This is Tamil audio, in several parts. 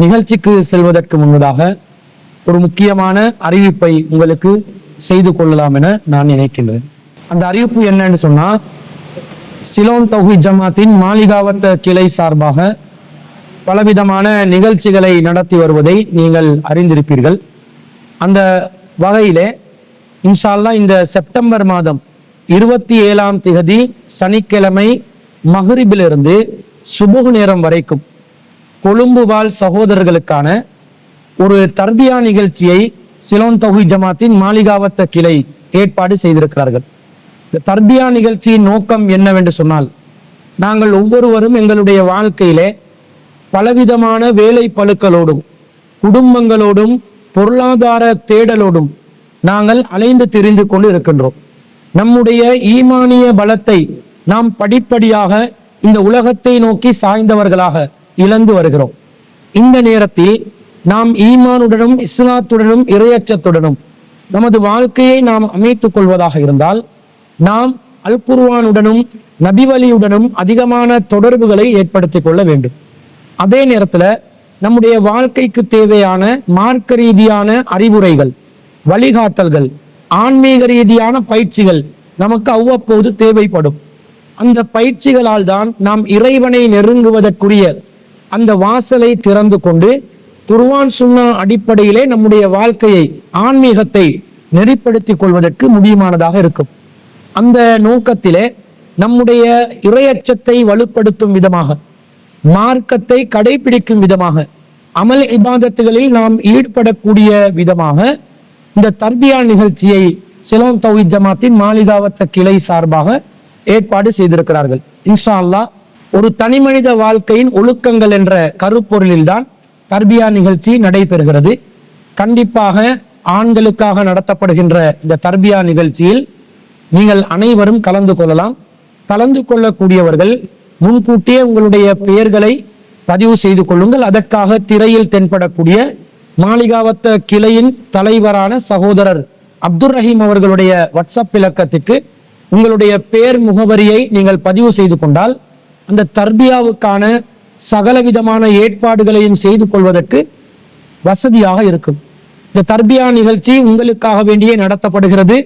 நிகழ்ச்சிக்கு செல்வதற்கு முன்பதாக ஒரு முக்கியமான அறிவிப்பை உங்களுக்கு செய்து கொள்ளலாம் என நான் நினைக்கின்றேன். அந்த அறிவிப்பு என்னன்னு சொன்னா, சிலோன் தௌஹீத் ஜமாத்தின் மாளிகாவத்த கிளை சார்பாக பலவிதமான நிகழ்ச்சிகளை நடத்தி வருவதை நீங்கள் அறிந்திருப்பீர்கள். அந்த வகையிலே இன்ஷா அல்லாஹ் இந்த செப்டம்பர் மாதம் 27ஆம் திகதி சனிக்கிழமை மக்ரிபிலிருந்து சுபுஹ் நேரம் வரைக்கும் கொழும்பு வாழ் சகோதரர்களுக்கான ஒரு தர்பியா நிகழ்ச்சியை சிலோன் தௌஹீத் ஜமாத்தின் மாளிகாவத்த கிளை ஏற்பாடு செய்திருக்கிறார்கள். இந்த தர்பியா நிகழ்ச்சியின் நோக்கம் என்னவென்று சொன்னால், நாங்கள் ஒவ்வொருவரும் எங்களுடைய வாழ்க்கையிலே பலவிதமான வேலை பளுக்களோடும் குடும்பங்களோடும் பொருளாதார தேடலோடும் நாங்கள் அலைந்து திரிந்து கொண்டு இருக்கின்றோம். நம்முடைய ஈமானிய பலத்தை நாம் படிப்படியாக இந்த உலகத்தை நோக்கி சாய்ந்தவர்களாக இழந்து வருகிறோம். இந்த நேரத்தில் நாம் ஈமானுடனும் இஸ்லாத்துடனும் இறையச்சத்துடனும் நமது வாழ்க்கையை நாம் அமைத்துக் கொள்வதாக இருந்தால், நாம் அல் குர்ஆனுடனும் நபிவழியுடனும் அதிகமான தொடர்புகளை ஏற்படுத்திக் கொள்ள வேண்டும். அதே நேரத்துல நம்முடைய வாழ்க்கைக்கு தேவையான மார்க்க ரீதியான அறிவுரைகள், வழிகாட்டல்கள், ஆன்மீக ரீதியான பயிற்சிகள் நமக்கு அவ்வப்போது தேவைப்படும். அந்த பயிற்சிகளால் தான் நாம் இறைவனை நெருங்குவதற்குரிய அந்த வாசலை திறந்து கொண்டு குர்ஆன் சுன்னா அடிப்படையிலே நம்முடைய வாழ்க்கையை, ஆன்மீகத்தை நெறிப்படுத்திக் கொள்வதற்கு முடியுமானதாக இருக்கும். அந்த நோக்கத்திலே நம்முடைய இறையச்சத்தை வலுப்படுத்தும் விதமாக, மார்க்கத்தை கடைபிடிக்கும் விதமாக, அமல் இபாதத்துகளில் நாம் ஈடுபடக்கூடிய விதமாக இந்த தர்பியா நிகழ்ச்சியை சிலோன் தௌஹீத் ஜமாத்தின் மாளிகாவத்த கிளை சார்பாக ஏற்பாடு செய்திருக்கிறார்கள். இன்ஷா அல்லாஹ் ஒரு தனிமனித வாழ்க்கையின் ஒழுக்கங்கள் என்ற கருப்பொருளில்தான் தர்பியா நிகழ்ச்சி நடைபெறுகிறது. கண்டிப்பாக ஆண்களுக்காக நடத்தப்படுகின்ற இந்த தர்பியா நிகழ்ச்சியில் நீங்கள் அனைவரும் கலந்து கொள்ளலாம். கலந்து கொள்ளக்கூடியவர்கள் முன்கூட்டியே உங்களுடைய பெயர்களை பதிவு செய்து கொள்ளுங்கள். அதற்காக திரையில் தென்படக்கூடிய மாளிகாவத்த கிளையின் தலைவரான சகோதரர் அப்துல் ரஹீம் அவர்களுடைய வாட்ஸ்அப் இலக்கத்துக்கு உங்களுடைய பெயர் முகவரியை நீங்கள் பதிவு செய்து கொண்டால் அந்த தர்பியாவுக்கான சகலவிதமான ஏற்பாடுகளையும் செய்து கொள்வதற்கு வசதியாக இருக்கும். இந்த தர்பியா நிகழ்ச்சி உங்களுக்காக வேண்டியே நடத்தப்படுகிறது.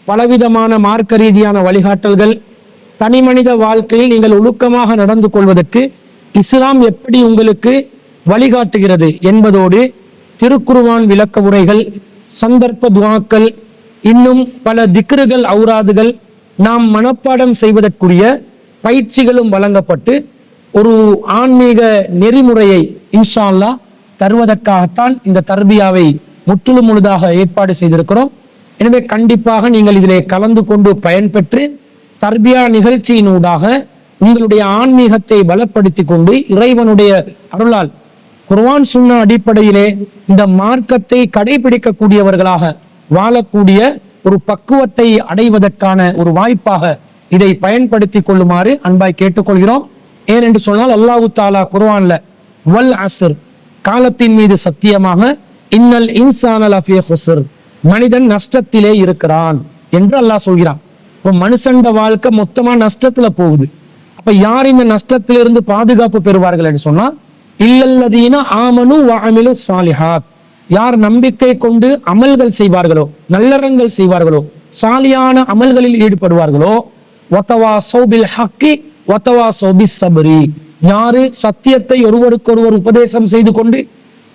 பலவிதமான மார்க்க ரீதியான வழிகாட்டல்கள், தனி மனித வாழ்க்கையில் நீங்கள் ஒழுக்கமாக நடந்து கொள்வதற்கு இஸ்லாம் எப்படி உங்களுக்கு வழிகாட்டுகிறது என்பதோடு திருக்குர்ஆன் விளக்க உரைகள், சந்தர்ப்ப துஆக்கள், இன்னும் பல திக்ருகள், ஔராதுகள், நாம் மனப்பாடம் செய்வதற்குரிய பயிற்சிகளும் வழங்கப்பட்டு ஒரு ஆன்மீக நெறிமுறையை இன்ஷா அல்லாஹ் தருவதற்காகத்தான் இந்த தர்பியாவை முற்றிலும் முழுதாக ஏற்பாடு செய்திருக்கிறோம். எனவே கண்டிப்பாக நீங்கள் இதிலே கலந்து கொண்டு பயன்பெற்று தர்பியா நிகழ்ச்சியினூடாக உங்களுடைய ஆன்மீகத்தை பலப்படுத்தி கொண்டு இறைவனுடைய அருளால் குர்ஆன் சுன்னா அடிப்படையிலே இந்த மார்க்கத்தை கடைபிடிக்கக்கூடியவர்களாக வாழக்கூடிய ஒரு பக்குவத்தை அடைவதற்கான ஒரு வாய்ப்பாக இதை பயன்படுத்தி கொள்ளுமாறு அன்பாய் கேட்டுக்கொள்கிறோம். ஏனென்று சொன்னால் அல்லாஹு தாலா குர்ஆன்ல வல் அஸ்ர், காலத்தின் மீது சத்தியமாக, இன்னல் இன்சான லஃபீ குஸ்ர், மனிதன் நஷ்டத்திலே இருக்கிறான் என்று அல்லாஹ் சொல்கிறான். இப்போ மனுஷண்ட வாழ்க்கை மொத்தமா நஷ்டத்துல போகுது. அப்ப யார் இந்த நஷ்டத்திலிருந்து பாதுகாப்பு பெறுவார்கள் என்று சொன்னா, இல்லல்லதீன ஆமனு வஅமிலு ஸாலிஹாத், யார் நம்பிக்கை கொண்டு அமல்கள் செய்வார்களோ, நல்லறங்கள் செய்வார்களோ, சாலியான அமல்களில் ஈடுபடுவார்களோ, வதவாஸௌ பில் ஹக்கி வதவாஸௌ பிஸ் ஸப்ரி, யாரு சத்தியத்தை ஒருவருக்கொருவர் உபதேசம் செய்து கொண்டு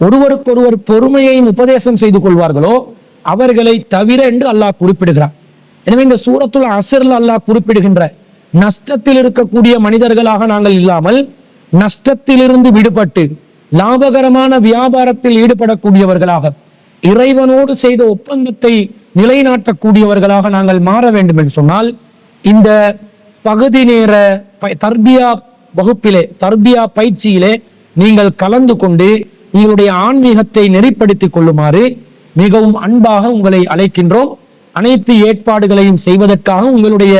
ஒருவருக்கொருவர் பொறுமையையும் உபதேசம் செய்து கொள்வார்களோ அவர்களை தவிர என்று அல்லாஹ் குறிப்பிடுகிறார். எனவே இந்த சூரத்துல் அஸ்ர்ல அல்லாஹ் குறிப்பிடுகின்ற நஷ்டத்தில் இருக்கக்கூடிய மனிதர்களாக நாங்கள் இல்லாமல் நஷ்டத்திலிருந்து விடுபட்டு லாபகரமான வியாபாரத்தில் ஈடுபடக்கூடியவர்களாக, இறைவனோடு செய்த ஒப்பந்தத்தை நிலைநாட்டக்கூடியவர்களாக நாங்கள் மாற வேண்டும் என்று சொன்னால், இந்த பகுதி நேர தர்பியா வகுப்பிலே, தர்பியா பயிற்சியிலே நீங்கள் கலந்து கொண்டு உங்களுடைய ஆன்மீகத்தை நெறிப்படுத்திக் கொள்ளுமாறு மிகவும் அன்பாக உங்களை அழைக்கின்றோம். அனைத்து ஏற்பாடுகளையும் செய்வதற்காக உங்களுடைய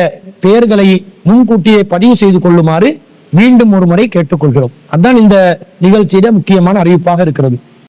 பெயர்களை முன்கூட்டியே பதிவு செய்து கொள்ளுமாறு மீண்டும் ஒரு முறை கேட்டுக்கொள்கிறோம். அதுதான் இந்த நிகழ்ச்சியிட முக்கியமான அறிவிப்பாக இருக்கிறது.